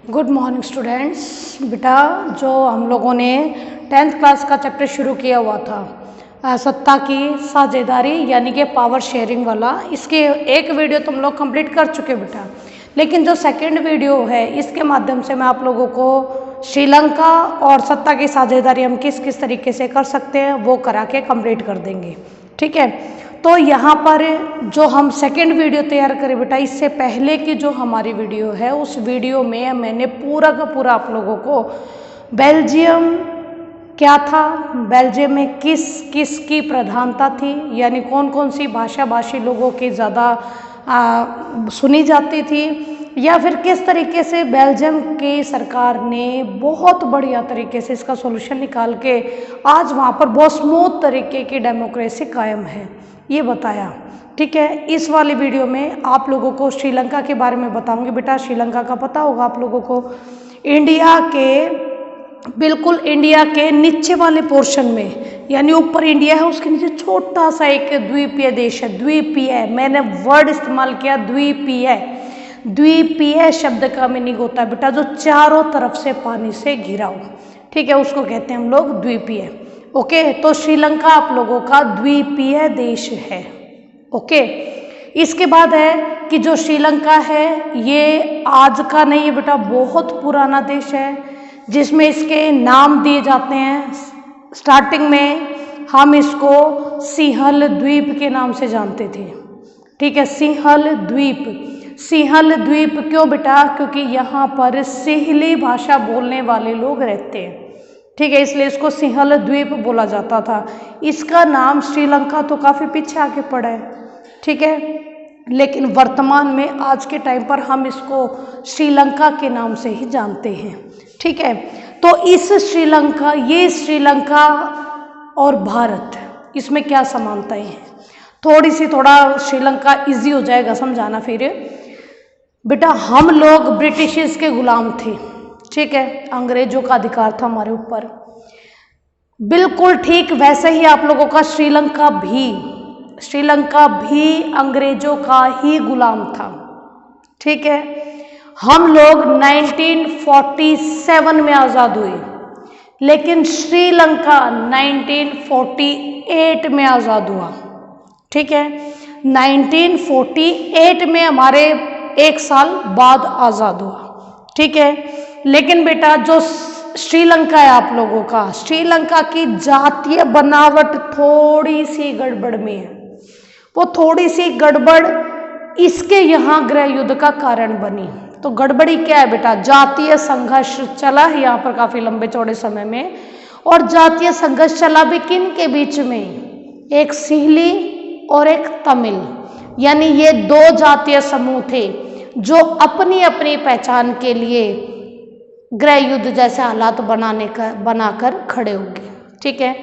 Good morning students. बेटा जो हम लोगों ने 10th क्लास का चैप्टर शुरू किया हुआ था सत्ता की साझेदारी यानी कि पावर शेयरिंग वाला, इसके एक वीडियो तुम लोग कंप्लीट कर चुके बेटा। लेकिन जो सेकंड वीडियो है इसके माध्यम से मैं आप लोगों को श्रीलंका और सत्ता की साझेदारी हम किस किस तरीके से कर सकते हैं वो करा के कंप्लीट कर देंगे। ठीक है, तो यहाँ पर जो हम सेकेंड वीडियो तैयार करें बेटा, इससे पहले की जो हमारी वीडियो है उस वीडियो में मैंने पूरा का पूरा आप लोगों को बेल्जियम क्या था, बेल्जियम में किस किस की प्रधानता थी, यानी कौन कौन सी भाषा भाषी लोगों की ज़्यादा सुनी जाती थी, या फिर किस तरीके से बेल्जियम की सरकार ने बहुत बढ़िया तरीके से इसका सॉल्यूशन निकाल के आज वहाँ पर बहुत स्मूथ तरीके की डेमोक्रेसी कायम है, ये बताया। ठीक है, इस वाली वीडियो में आप लोगों को श्रीलंका के बारे में बताऊंगी बेटा। श्रीलंका का पता होगा आप लोगों को, इंडिया के बिल्कुल इंडिया के नीचे वाले पोर्शन में, यानी ऊपर इंडिया है उसके नीचे छोटा सा एक द्वीपीय देश है। द्वीपीय, मैंने वर्ड इस्तेमाल किया द्वीपीय। द्वीपीय शब्द का मीनिंग होता है बेटा जो चारों तरफ से पानी से घिरा हो। ठीक है, उसको कहते हैं हम लोग द्वीपीय। ओके, तो श्रीलंका आप लोगों का द्वीपीय देश है। ओके, इसके बाद है कि जो श्रीलंका है ये आज का नहीं है बेटा, बहुत पुराना देश है जिसमें इसके नाम दिए जाते हैं। स्टार्टिंग में हम इसको सिंहल द्वीप के नाम से जानते थे। ठीक है, सिंहल द्वीप। सिंहल द्वीप क्यों बेटा? क्योंकि यहाँ पर सिंहली भाषा बोलने वाले लोग रहते हैं। ठीक है, इसलिए इसको सिंहल द्वीप बोला जाता था। इसका नाम श्रीलंका तो काफ़ी पीछे आके पड़ा है। ठीक है, लेकिन वर्तमान में आज के टाइम पर हम इसको श्रीलंका के नाम से ही जानते हैं। ठीक है, तो इस श्रीलंका, ये श्रीलंका और भारत, इसमें क्या समानताएं हैं? थोड़ा श्रीलंका इजी हो जाएगा समझाना। फिर बेटा हम लोग ब्रिटिशर्स के गुलाम थे। ठीक है, अंग्रेजों का अधिकार था हमारे ऊपर। बिल्कुल ठीक वैसे ही आप लोगों का श्रीलंका भी अंग्रेजों का ही गुलाम था। ठीक है, हम लोग 1947 में आज़ाद हुए, लेकिन श्रीलंका 1948 में आज़ाद हुआ। ठीक है, 1948 में हमारे एक साल बाद आज़ाद हुआ। ठीक है, लेकिन बेटा जो श्रीलंका है आप लोगों का, श्रीलंका की जातीय बनावट थोड़ी सी गड़बड़ में है। वो थोड़ी सी गड़बड़ इसके यहाँ गृह युद्ध का कारण बनी। तो गड़बड़ी क्या है बेटा? जातीय संघर्ष चला है यहाँ पर काफी लंबे चौड़े समय में। और जातीय संघर्ष चला भी किन के बीच में? एक सिंहली और एक तमिल, यानी ये दो जातीय समूह थे जो अपनी अपनी पहचान के लिए गृह युद्ध जैसे हालात बनाकर खड़े हो गए। ठीक है,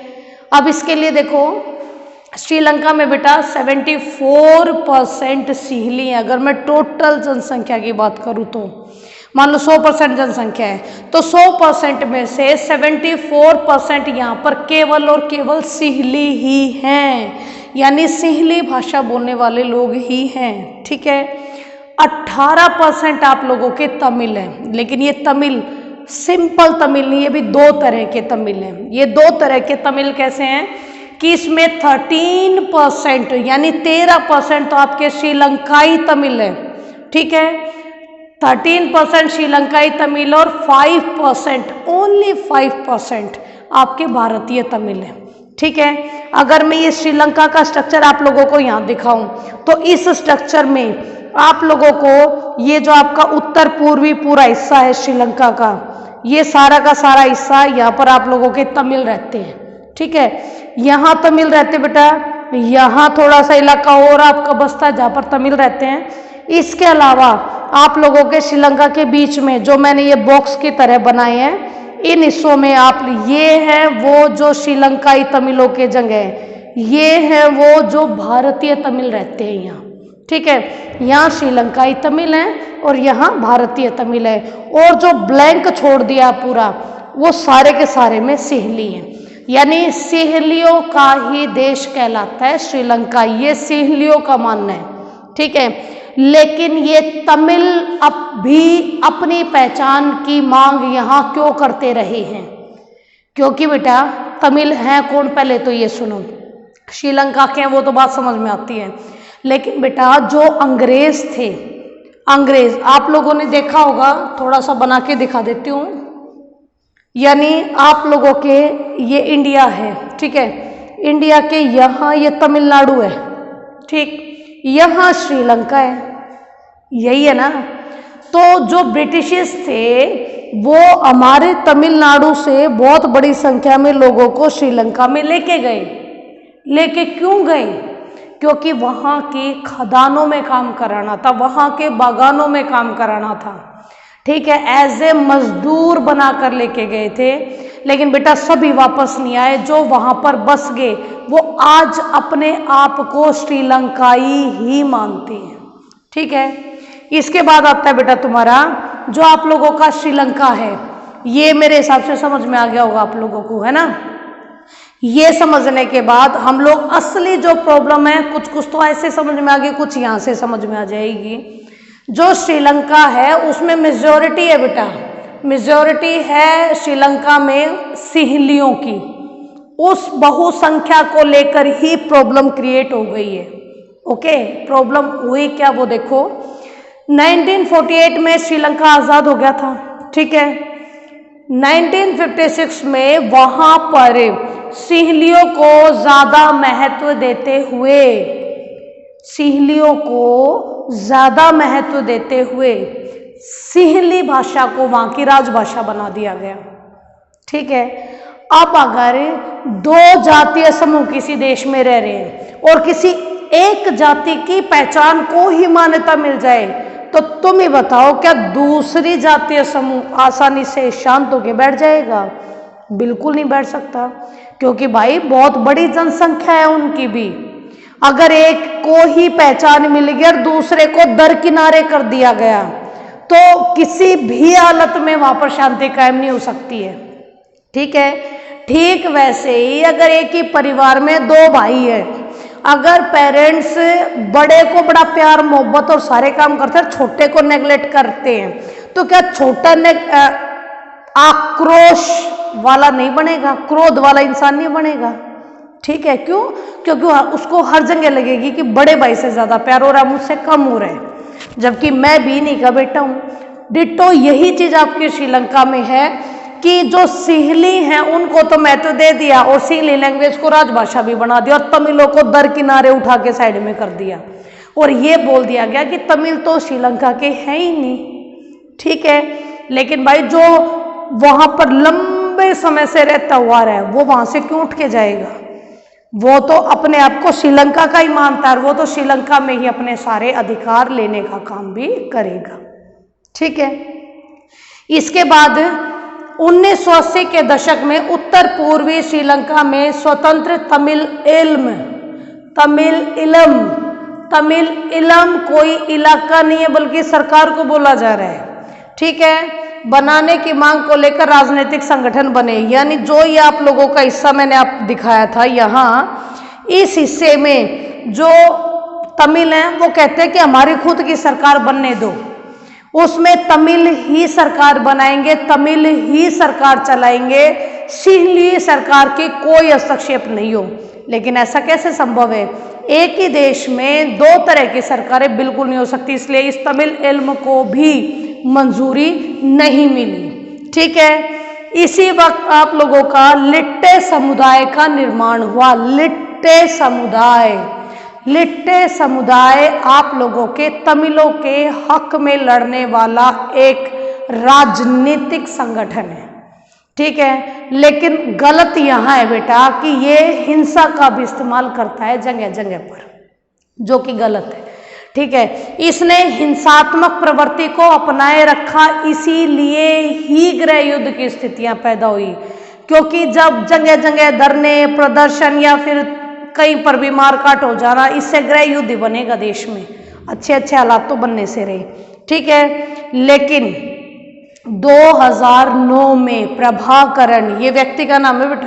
अब इसके लिए देखो श्रीलंका में बेटा 74% सिंहली है। अगर मैं टोटल जनसंख्या की बात करूँ तो मान लो 100% जनसंख्या है, तो 100% में से 74% यहाँ पर केवल और केवल सिंहली ही हैं, यानी सिंहली भाषा बोलने वाले लोग ही हैं। ठीक है, 18% आप लोगों के तमिल हैं, लेकिन ये तमिल सिंपल तमिल नहीं, ये भी दो तरह के तमिल हैं। ये दो तरह के तमिल कैसे हैं कि इसमें 13% यानी 13% तो आपके श्रीलंकाई तमिल है। ठीक है, 13% श्रीलंकाई तमिल और 5%, ओनली 5% आपके भारतीय तमिल है। ठीक है, अगर मैं ये श्रीलंका का स्ट्रक्चर आप लोगों को यहाँ दिखाऊं तो इस स्ट्रक्चर में आप लोगों को ये जो आपका उत्तर पूर्वी पूरा हिस्सा है श्रीलंका का, ये सारा का सारा हिस्सा यहाँ पर आप लोगों के तमिल रहते हैं। ठीक है, यहाँ तमिल रहते बेटा, यहाँ थोड़ा सा इलाका और आपका बस्ता जहाँ पर तमिल रहते हैं। इसके अलावा आप लोगों के श्रीलंका के बीच में जो मैंने ये बॉक्स की तरह बनाए हैं, इन हिस्सों में आप ये हैं वो जो श्रीलंकाई तमिलों के जगह है, ये हैं वो जो भारतीय तमिल रहते हैं यहाँ। ठीक है, यहाँ श्रीलंकाई तमिल है और यहाँ भारतीय तमिल है, और जो ब्लैंक छोड़ दिया पूरा वो सारे के सारे में सिंहली हैं, यानी सिंहलियों का ही देश कहलाता है श्रीलंका। ये सिंहलियों का मानना है। ठीक है, लेकिन ये तमिल अब भी अपनी पहचान की मांग यहाँ क्यों करते रहे हैं? क्योंकि बेटा तमिल हैं कौन, पहले तो ये सुनो। श्रीलंका के हैं वो तो बात समझ में आती है, लेकिन बेटा जो अंग्रेज थे, अंग्रेज आप लोगों ने देखा होगा, थोड़ा सा बना के दिखा देती हूँ। यानी आप लोगों के ये इंडिया है, ठीक है, इंडिया के यहाँ ये तमिलनाडु है, ठीक, यहाँ श्रीलंका है, यही है ना। तो जो ब्रिटिशर्स थे वो हमारे तमिलनाडु से बहुत बड़ी संख्या में लोगों को श्रीलंका में लेके गए। लेके क्यों गए? क्योंकि वहाँ की खदानों में काम कराना था, वहाँ के बागानों में काम कराना था, ठीक है, एज ए मजदूर बनाकर लेके गए थे। लेकिन बेटा सभी वापस नहीं आए। जो वहाँ पर बस गए वो आज अपने आप को श्रीलंकाई ही मानते हैं, ठीक है। इसके बाद आता है बेटा तुम्हारा जो आप लोगों का श्रीलंका है, ये मेरे हिसाब से समझ में आ गया होगा आप लोगों को, है ना। ये समझने के बाद हम लोग असली जो प्रॉब्लम है, कुछ कुछ तो ऐसे समझ में आ गई, कुछ यहाँ से समझ में आ जाएगी। जो श्रीलंका है उसमें मेजॉरिटी है बेटा, मेजॉरिटी है श्रीलंका में सिंहलियों की। उस बहुसंख्या को लेकर ही प्रॉब्लम क्रिएट हो गई है। ओके, प्रॉब्लम हुई क्या वो देखो। 1948 में श्रीलंका आज़ाद हो गया था, ठीक है। 1956 में वहाँ पर सिंहलियों को ज़्यादा महत्व देते हुए, सिंहलियों को ज़्यादा महत्व देते हुए सिंहली भाषा को वहाँ की राजभाषा बना दिया गया, ठीक है। अब अगर दो जातीय समूह किसी देश में रह रहे हैं और किसी एक जाति की पहचान को ही मान्यता मिल जाए तो तुम ही बताओ क्या दूसरी जातीय समूह आसानी से शांत होकर बैठ जाएगा? बिल्कुल नहीं बैठ सकता, क्योंकि भाई बहुत बड़ी जनसंख्या है उनकी भी। अगर एक को ही पहचान मिल गई और दूसरे को दरकिनारे कर दिया गया तो किसी भी हालत में वहां पर शांति कायम नहीं हो सकती है, ठीक है। ठीक वैसे ही अगर एक ही परिवार में दो भाई है, अगर पेरेंट्स बड़े को बड़ा प्यार मोहब्बत और सारे काम करते हैं, छोटे को नेग्लेक्ट करते हैं, तो क्या छोटा आक्रोश वाला नहीं बनेगा, क्रोध वाला इंसान नहीं बनेगा, ठीक है। क्यों? क्योंकि उसको हर जगह लगेगी कि बड़े भाई से ज्यादा प्यार हो रहा है, मुझसे कम हो रहा है, जबकि मैं भी नहीं का बेटा हूं। डिट्टो यही चीज आपकी श्रीलंका में है कि जो सिंहली हैं उनको तो महत्व दे दिया और सिंहली लैंग्वेज को राजभाषा भी बना दिया और तमिलों को दरकिनारे उठा के साइड में कर दिया और ये बोल दिया गया कि तमिल तो श्रीलंका के हैं ही नहीं, ठीक है। लेकिन भाई जो वहां पर लंबे समय से रहता हुआ रहा है वो वहां से क्यों उठ के जाएगा? वो तो अपने आप को श्रीलंका का ही मानता है, वो तो श्रीलंका में ही अपने सारे अधिकार लेने का काम भी करेगा, ठीक है। इसके बाद 1980 के दशक में उत्तर पूर्वी श्रीलंका में स्वतंत्र तमिल इलम कोई इलाका नहीं है बल्कि सरकार को बोला जा रहा है, ठीक है, बनाने की मांग को लेकर राजनीतिक संगठन बने। यानी जो ये आप लोगों का हिस्सा मैंने आप दिखाया था, यहाँ इस हिस्से में जो तमिल हैं वो कहते हैं कि हमारी खुद की सरकार बनने दो, उसमें तमिल ही सरकार बनाएंगे, तमिल ही सरकार चलाएंगे, सिंहली सरकार की कोई हस्तक्षेप नहीं हो। लेकिन ऐसा कैसे संभव है? एक ही देश में दो तरह की सरकारें बिल्कुल नहीं हो सकती, इसलिए इस तमिल इल्म को भी मंजूरी नहीं मिली, ठीक है। इसी वक्त आप लोगों का लिट्टे समुदाय का निर्माण हुआ। लिट्टे समुदाय आप लोगों के तमिलों के हक में लड़ने वाला एक राजनीतिक संगठन है, ठीक है। लेकिन गलत यहाँ है बेटा कि ये हिंसा का भी इस्तेमाल करता है जगह जगह पर, जो कि गलत है, ठीक है। इसने हिंसात्मक प्रवृत्ति को अपनाए रखा, इसीलिए ही गृह युद्ध की स्थितियां पैदा हुई। क्योंकि जब जगह जगह धरने प्रदर्शन या फिर कहीं पर भी मारकाट हो जाना, इससे गृह युद्ध बनेगा देश में, अच्छे अच्छे हालात तो बनने से रहे, ठीक है। लेकिन 2009 में प्रभाकरण, ये व्यक्ति का नाम है बेटा,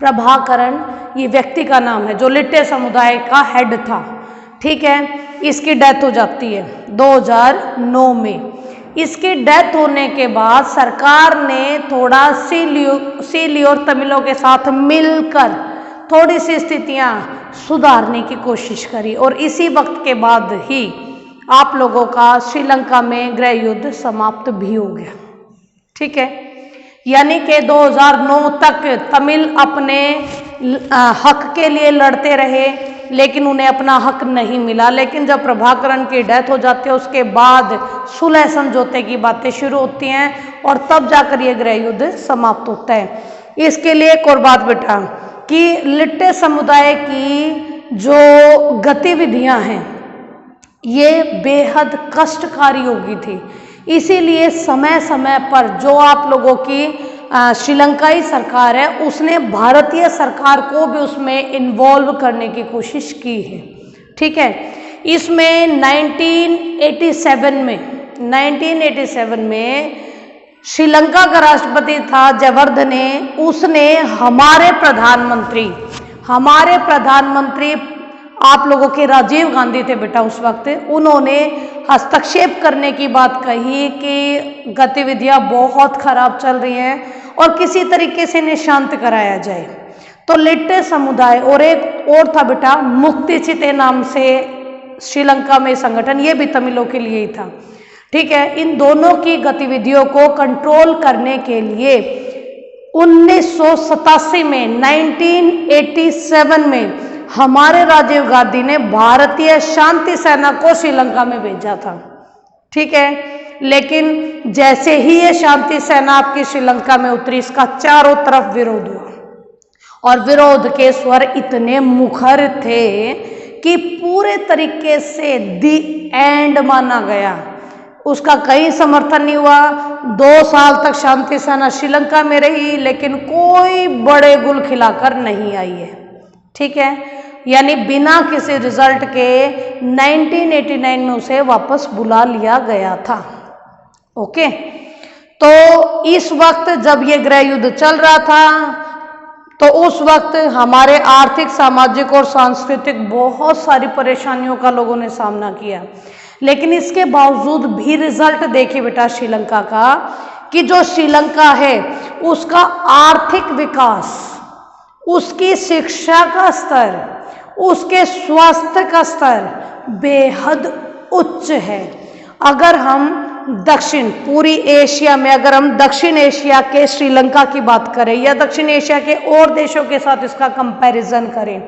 प्रभाकरण ये व्यक्ति का नाम है जो लिट्टे समुदाय का हेड था, ठीक है। इसकी डेथ हो जाती है 2009 में। इसकी डेथ होने के बाद सरकार ने थोड़ा सीली और तमिलों के साथ मिलकर थोड़ी सी स्थितियां सुधारने की कोशिश करी और इसी वक्त के बाद ही आप लोगों का श्रीलंका में गृह युद्ध समाप्त भी हो गया। ठीक है, यानी कि 2009 तक तमिल अपने हक के लिए लड़ते रहे, लेकिन उन्हें अपना हक नहीं मिला। लेकिन जब प्रभाकरण की डेथ हो जाती है उसके बाद सुलह समझौते की बातें शुरू होती हैं और तब जाकर ये गृह युद्ध समाप्त होता है। इसके लिए एक और बात बेटा कि लिट्टे समुदाय की जो गतिविधियां हैं ये बेहद कष्टकारी होगी थी, इसीलिए समय समय पर जो आप लोगों की श्रीलंकाई सरकार है उसने भारतीय सरकार को भी उसमें इन्वॉल्व करने की कोशिश की है। ठीक है, इसमें 1987 में श्रीलंका का राष्ट्रपति था जयवर्धने, उसने हमारे प्रधानमंत्री आप लोगों के राजीव गांधी थे बेटा उस वक्त, उन्होंने हस्तक्षेप करने की बात कही कि गतिविधियां बहुत खराब चल रही हैं और किसी तरीके से इन्हें शांत कराया जाए। तो लिट्टे समुदाय और एक और था बेटा मुक्ति चिते नाम से श्रीलंका में संगठन, ये भी तमिलों के लिए ही था। ठीक है, इन दोनों की गतिविधियों को कंट्रोल करने के लिए 1987 में हमारे राजीव गांधी ने भारतीय शांति सेना को श्रीलंका में भेजा था। ठीक है, लेकिन जैसे ही ये शांति सेना आपकी श्रीलंका में उतरी, इसका चारों तरफ विरोध हुआ और विरोध के स्वर इतने मुखर थे कि पूरे तरीके से दी एंड माना गया, उसका कहीं समर्थन नहीं हुआ। 2 साल तक शांति सेना श्रीलंका में रही लेकिन कोई बड़े गुल खिलाकर नहीं आई है। ठीक है, यानी बिना किसी रिजल्ट के 1989 में उसे वापस बुला लिया गया था। ओके, तो इस वक्त जब ये गृह युद्ध चल रहा था तो उस वक्त हमारे आर्थिक, सामाजिक और सांस्कृतिक बहुत सारी परेशानियों का लोगों ने सामना किया, लेकिन इसके बावजूद भी रिजल्ट देखिए बेटा श्रीलंका का कि जो श्रीलंका है उसका आर्थिक विकास, उसकी शिक्षा का स्तर, उसके स्वास्थ्य का स्तर बेहद उच्च है। अगर हम पूरी एशिया में अगर हम दक्षिण एशिया के श्रीलंका की बात करें या दक्षिण एशिया के और देशों के साथ इसका कंपैरिजन करें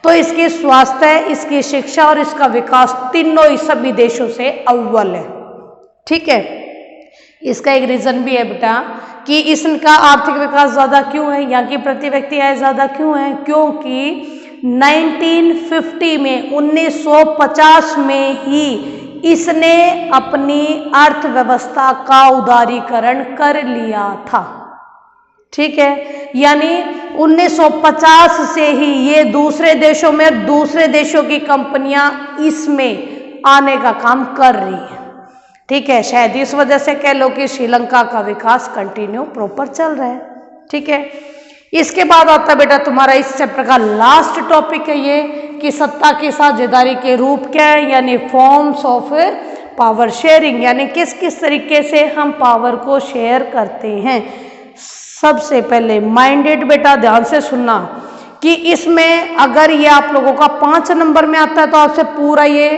तो इसकी स्वास्थ्य, इसकी शिक्षा और इसका विकास तीनों ही सभी देशों से अव्वल है। ठीक है, इसका एक रीजन भी है बेटा कि इसका आर्थिक विकास ज़्यादा क्यों है, यहाँ की प्रति व्यक्ति आय ज़्यादा क्यों है, क्योंकि 1950 में ही इसने अपनी अर्थव्यवस्था का उदारीकरण कर लिया था। ठीक है, यानी 1950 से ही ये दूसरे देशों में दूसरे देशों की कंपनियां इसमें आने का काम कर रही है। ठीक है, शायद इस वजह से कह लो कि श्रीलंका का विकास कंटिन्यू प्रॉपर चल रहा है। ठीक है, इसके बाद आता है बेटा तुम्हारा इस चैप्टर का लास्ट टॉपिक है ये कि सत्ता की साझेदारी के रूप क्या है, यानी फॉर्म्स ऑफ पावर शेयरिंग, यानी किस किस तरीके से हम पावर को शेयर करते हैं। सबसे पहले माइंडेड बेटा ध्यान से सुनना कि इसमें अगर ये आप लोगों का 5 नंबर में आता है तो आपसे पूरा ये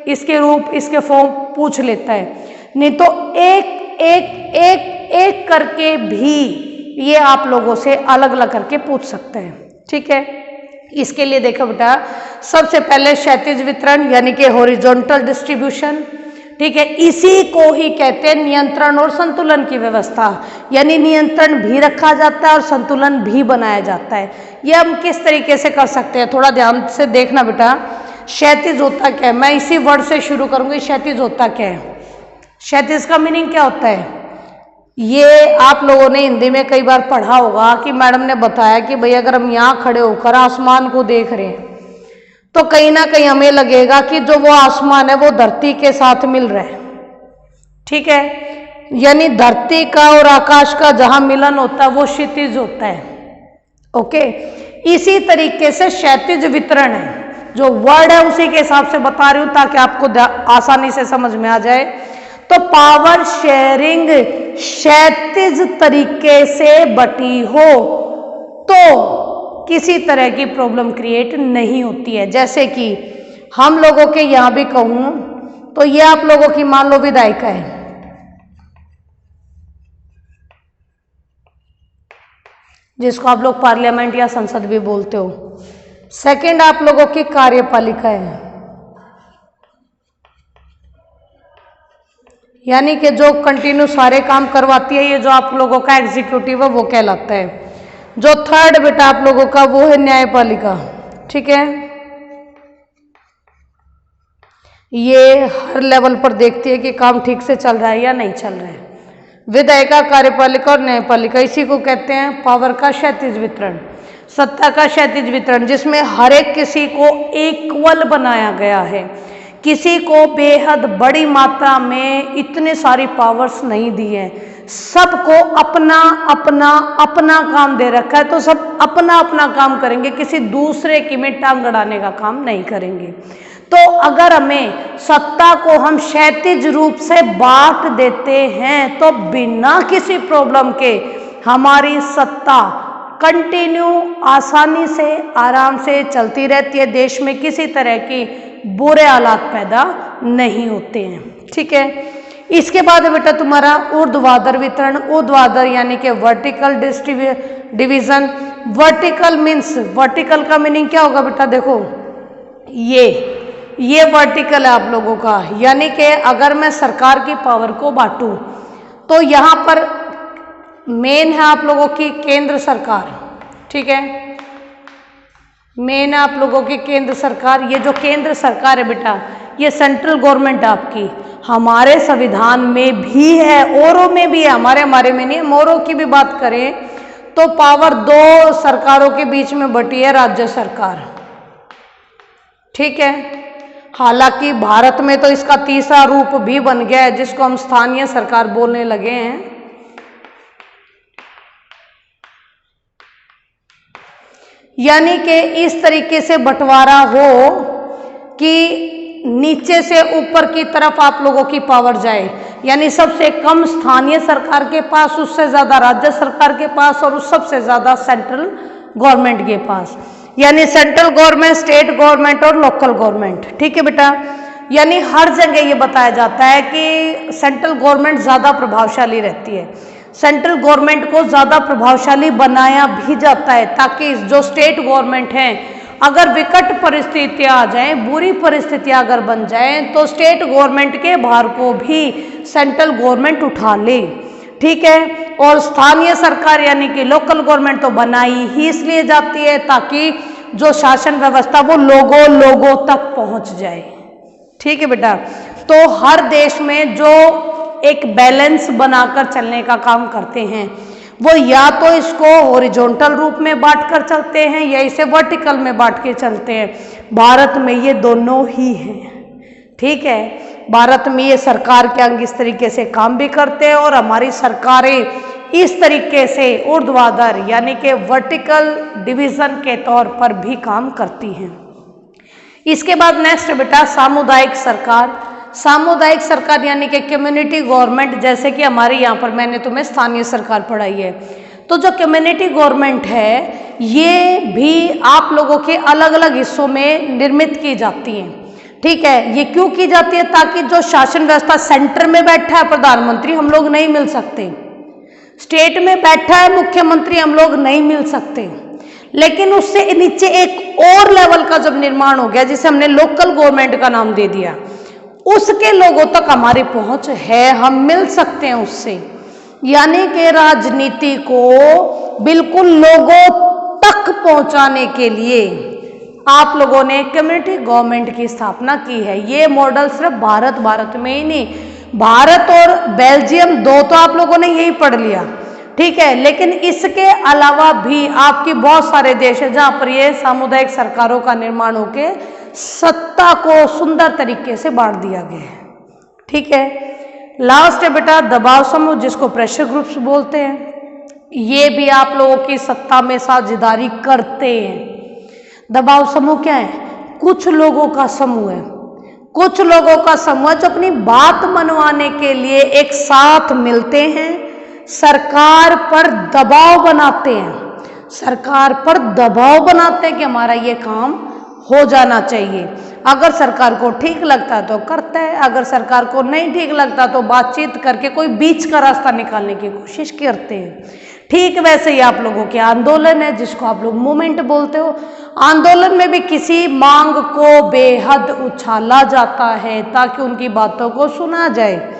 इसके रूप, इसके फॉर्म पूछ लेता है, नहीं तो एक एक एक एक करके भी ये आप लोगों से अलग अलग करके पूछ सकते हैं। ठीक है, इसके लिए देखो बेटा सबसे पहले क्षैतिज वितरण यानी कि हॉरिजॉन्टल डिस्ट्रीब्यूशन। ठीक है, इसी को ही कहते हैं नियंत्रण और संतुलन की व्यवस्था, यानी नियंत्रण भी रखा जाता है और संतुलन भी बनाया जाता है। ये हम किस तरीके से कर सकते हैं, थोड़ा ध्यान से देखना बेटा। क्षैतिज होता क्या है, मैं इसी वर्ड से शुरू करूंगी। क्षैतिज होता क्या है, क्षैतिज का मीनिंग क्या होता है, ये आप लोगों ने हिंदी में कई बार पढ़ा होगा कि मैडम ने बताया कि भाई अगर हम यहाँ खड़े होकर आसमान को देख रहे हैं तो कहीं ना कहीं हमें लगेगा कि जो वो आसमान है वो धरती के साथ मिल रहा है। ठीक है, यानी धरती का और आकाश का जहां मिलन होता है वो क्षितिज होता है। ओके, इसी तरीके से क्षैतिज वितरण है, जो वर्ड है उसी के हिसाब से बता रही हूं ताकि आपको आसानी से समझ में आ जाए। तो पावर शेयरिंग क्षैतिज तरीके से बटी हो तो किसी तरह की प्रॉब्लम क्रिएट नहीं होती है। जैसे कि हम लोगों के यहां भी कहूं तो ये आप लोगों की मान लो विधायिका है, जिसको आप लोग पार्लियामेंट या संसद भी बोलते हो। सेकंड आप लोगों की कार्यपालिका है, यानी कि जो कंटिन्यू सारे काम करवाती है, ये जो आप लोगों का एग्जीक्यूटिव है वो कहलाता है। जो थर्ड बेटा आप लोगों का वो है न्यायपालिका, ठीक है। ये हर लेवल पर देखती है कि काम ठीक से चल रहा है या नहीं चल रहा है। विधायिका, कार्यपालिका और न्यायपालिका, इसी को कहते हैं पावर का क्षैतिज वितरण, सत्ता का क्षैतिज वितरण, जिसमें हर एक किसी को इक्वल बनाया गया है। किसी को बेहद बड़ी मात्रा में इतने सारी पावर्स नहीं दी है, सबको अपना अपना अपना काम दे रखा है, तो सब अपना अपना काम करेंगे, किसी दूसरे की में टांग अड़ाने का काम नहीं करेंगे। तो अगर हमें सत्ता को हम क्षैतिज रूप से बांट देते हैं तो बिना किसी प्रॉब्लम के हमारी सत्ता कंटिन्यू आसानी से आराम से चलती रहती है। देश में किसी तरह की बुरे हालात पैदा नहीं होते हैं, ठीक है। इसके बाद बेटा तुम्हारा ऊर्ध्वाधर वितरण, ऊर्ध्वाधर यानी कि vertical division. Vertical means, vertical का मीनिंग क्या होगा बेटा, देखो ये वर्टिकल है आप लोगों का, यानी कि अगर मैं सरकार की पावर को बांटूं तो यहाँ पर मेन है आप लोगों की केंद्र सरकार, ठीक है। मेन है आप लोगों की केंद्र सरकार। ये जो केंद्र सरकार है बेटा, ये सेंट्रल गवर्नमेंट आपकी हमारे संविधान में भी है, औरों में भी है, हमारे में नहीं है। औरों की भी बात करें तो पावर दो सरकारों के बीच में बटी है, राज्य सरकार, ठीक है। हालांकि भारत में तो इसका तीसरा रूप भी बन गया है, जिसको हम स्थानीय सरकार बोलने लगे हैं। यानी कि इस तरीके से बंटवारा हो कि नीचे से ऊपर की तरफ आप लोगों की पावर जाए, यानी सबसे कम स्थानीय सरकार के पास, उससे ज्यादा राज्य सरकार के पास और उस सबसे ज्यादा सेंट्रल गवर्नमेंट के पास, यानी सेंट्रल गवर्नमेंट, स्टेट गवर्नमेंट और लोकल गवर्नमेंट, ठीक है बेटा। यानी हर जगह ये बताया जाता है कि सेंट्रल गवर्नमेंट ज़्यादा प्रभावशाली रहती है, सेंट्रल गवर्नमेंट को ज़्यादा प्रभावशाली बनाया भी जाता है ताकि जो स्टेट गवर्नमेंट हैं, अगर विकट परिस्थितियाँ आ जाएं, बुरी परिस्थितियाँ अगर बन जाएं, तो स्टेट गवर्नमेंट के भार को भी सेंट्रल गवर्नमेंट उठा ले, ठीक है। और स्थानीय सरकार यानी कि लोकल गवर्नमेंट तो बनाई ही इसलिए जाती है ताकि जो शासन व्यवस्था वो लोगों तक पहुंच जाए, ठीक है बेटा। तो हर देश में जो एक बैलेंस बनाकर चलने का काम करते हैं, वो या तो इसको हॉरिजॉन्टल रूप में बांट कर चलते हैं या इसे वर्टिकल में बांट के चलते हैं। भारत में ये दोनों ही हैं, ठीक है। भारत में ये सरकार के अंग इस तरीके से काम भी करते हैं और हमारी सरकारें इस तरीके से ऊर्ध्वाधर यानी कि वर्टिकल डिवीजन के तौर पर भी काम करती हैं। इसके बाद नेक्स्ट बेटा सामुदायिक सरकार। सामुदायिक सरकार यानी कि कम्युनिटी गवर्नमेंट, जैसे कि हमारे यहाँ पर मैंने तुम्हें स्थानीय सरकार पढ़ाई है, तो जो कम्युनिटी गवर्नमेंट है ये भी आप लोगों के अलग अलग हिस्सों में निर्मित की जाती हैं, ठीक है। ये क्यों की जाती है, ताकि जो शासन व्यवस्था सेंटर में बैठा है प्रधानमंत्री, हम लोग नहीं मिल सकते, स्टेट में बैठा है मुख्यमंत्री, हम लोग नहीं मिल सकते, लेकिन उससे नीचे एक और लेवल का जब निर्माण हो गया जिसे हमने लोकल गवर्नमेंट का नाम दे दिया, उसके लोगों तक हमारी पहुंच है, हम मिल सकते हैं उससे। यानी कि राजनीति को बिल्कुल लोगों तक पहुंचाने के लिए आप लोगों ने कम्युनिटी गवर्नमेंट की स्थापना की है। ये मॉडल सिर्फ भारत में ही नहीं, भारत और बेल्जियम दो तो आप लोगों ने यही पढ़ लिया, ठीक है, लेकिन इसके अलावा भी आपकी बहुत सारे देश है जहां पर ये सामुदायिक सरकारों का निर्माण होके सत्ता को सुंदर तरीके से बांट दिया गया है, ठीक है। लास्ट है बेटा दबाव समूह, जिसको प्रेशर ग्रुप्स बोलते हैं। ये भी आप लोगों की सत्ता में साझेदारी करते हैं। दबाव समूह क्या है, कुछ लोगों का समूह है, कुछ लोगों का समूह जो अपनी बात मनवाने के लिए एक साथ मिलते हैं, सरकार पर दबाव बनाते हैं, सरकार पर दबाव बनाते हैं कि हमारा ये काम हो जाना चाहिए। अगर सरकार को ठीक लगता है तो करता है, अगर सरकार को नहीं ठीक लगता तो बातचीत करके कोई बीच का रास्ता निकालने की कोशिश करते हैं। ठीक वैसे ही आप लोगों के आंदोलन है, जिसको आप लोग मूवमेंट बोलते हो, आंदोलन में भी किसी मांग को बेहद उछाला जाता है ताकि उनकी बातों को सुना जाए।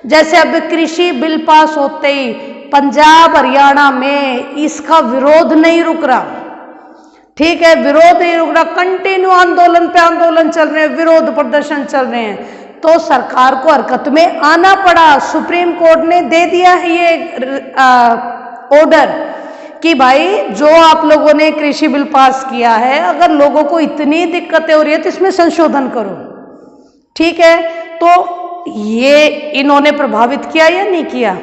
जैसे अब कृषि बिल पास होते ही पंजाब हरियाणा में इसका विरोध नहीं रुक रहा, ठीक है, विरोध नहीं रुक रहा, कंटिन्यू आंदोलन पे आंदोलन चल रहे हैं, विरोध प्रदर्शन चल रहे हैं, तो सरकार को हरकत में आना पड़ा। सुप्रीम कोर्ट ने दे दिया है ये ऑर्डर कि भाई जो आप लोगों ने कृषि बिल पास किया है, अगर लोगों को इतनी दिक्कतें हो रही है तो इसमें संशोधन करो, ठीक है। तो ये इन्होंने प्रभावित किया या नहीं किया?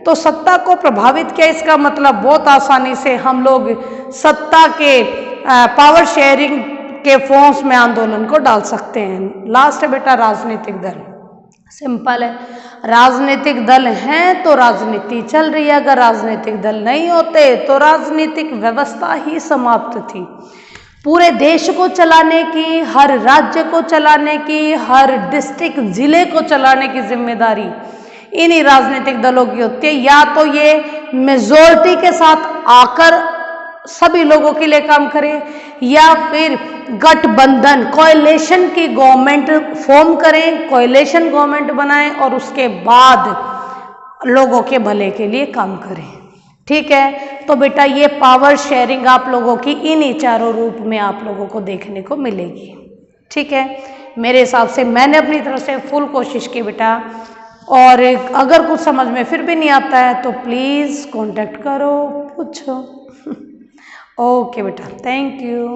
तो सत्ता को प्रभावित किया, इसका मतलब बहुत आसानी से हम लोग सत्ता के पावर शेयरिंग के फॉर्म्स में आंदोलन को डाल सकते हैं। लास्ट है बेटा राजनीतिक दल, सिंपल है, राजनीतिक दल हैं तो राजनीति चल रही है, अगर राजनीतिक दल नहीं होते तो राजनीतिक व्यवस्था ही समाप्त थी। पूरे देश को चलाने की, हर राज्य को चलाने की, हर डिस्ट्रिक्ट जिले को चलाने की जिम्मेदारी इन्हीं राजनीतिक दलों की होती है। या तो ये मेजोरिटी के साथ आकर सभी लोगों के लिए काम करें, या फिर गठबंधन कोएलिशन की गवर्नमेंट फॉर्म करें, कोएलिशन गवर्नमेंट बनाएं और उसके बाद लोगों के भले के लिए काम करें, ठीक है। तो बेटा ये पावर शेयरिंग आप लोगों की इन्हीं चारों रूप में आप लोगों को देखने को मिलेगी, ठीक है। मेरे हिसाब से मैंने अपनी तरफ से फुल कोशिश की बेटा, और अगर कुछ समझ में फिर भी नहीं आता है तो प्लीज़ कांटेक्ट करो, पूछो। ओके बेटा, थैंक यू।